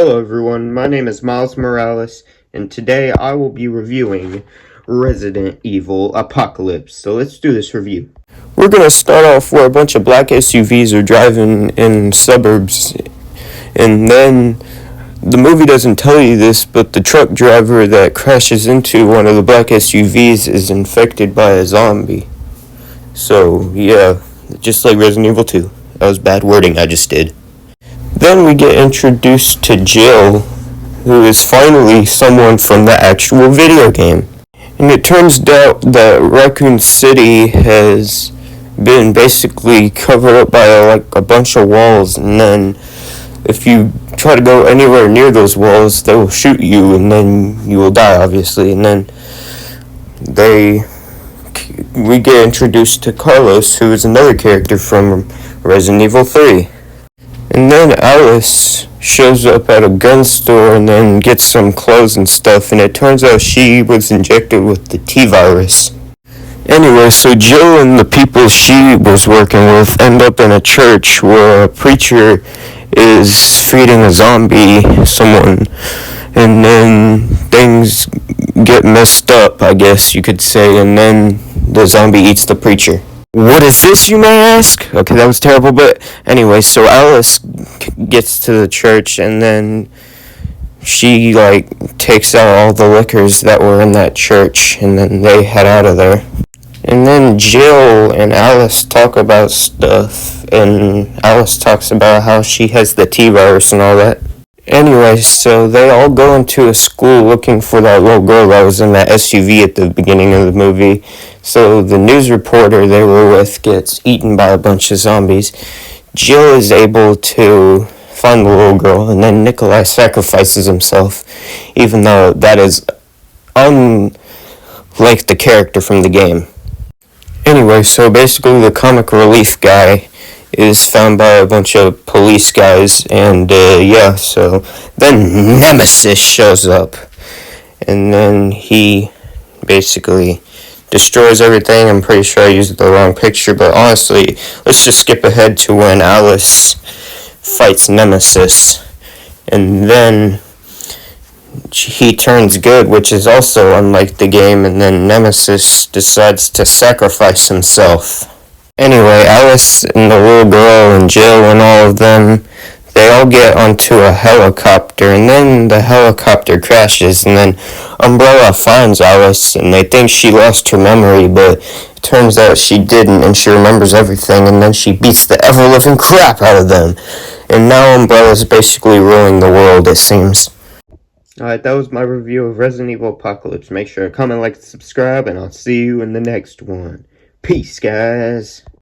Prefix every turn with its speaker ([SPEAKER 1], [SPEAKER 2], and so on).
[SPEAKER 1] Hello everyone, my name is Miles Morales, and today I will be reviewing Resident Evil Apocalypse. So let's do this review. We're gonna start off where a bunch of black SUVs are driving in suburbs, and then the movie doesn't tell you this, but the truck driver that crashes into one of the black SUVs is infected by a zombie. So yeah, just like Resident Evil 2. That was bad wording I just did. Then we get introduced to Jill, who is finally someone from the actual video game. And it turns out that Raccoon City has been basically covered up by a bunch of walls, and then if you try to go anywhere near those walls, they will shoot you, and then you will die, obviously. And then we get introduced to Carlos, who is another character from Resident Evil 3. And then Alice shows up at a gun store and then gets some clothes and stuff, and it turns out she was injected with the T-virus. Anyway, so Jill and the people she was working with end up in a church where a preacher is feeding a zombie someone, and then things get messed up, I guess you could say, and then the zombie eats the preacher. What is this, you may ask? Okay, that was terrible, but anyway, so Alice gets to the church, and then she, takes out all the liquors that were in that church, and then they head out of there. And then Jill and Alice talk about stuff, and Alice talks about how she has the T-virus and all that. Anyway, so they all go into a school looking for that little girl that was in that SUV at the beginning of the movie. So the news reporter they were with gets eaten by a bunch of zombies. Jill is able to find the little girl, and then Nikolai sacrifices himself, even though that is unlike the character from the game. Anyway, so basically the comic relief guy is found by a bunch of police guys, and so then Nemesis shows up, and then he basically destroys everything. I'm pretty sure I used the wrong picture, but honestly, let's just skip ahead to when Alice fights Nemesis, and then he turns good, which is also unlike the game, and then Nemesis decides to sacrifice himself. Anyway, Alice and the little girl and Jill and all of them, they all get onto a helicopter, and then the helicopter crashes, and then Umbrella finds Alice, and they think she lost her memory, but it turns out she didn't, and she remembers everything, and then she beats the ever-living crap out of them. And now Umbrella's basically ruling the world, it seems. Alright, that was my review of Resident Evil Apocalypse. Make sure to comment, like, and subscribe, and I'll see you in the next one. Peace, guys.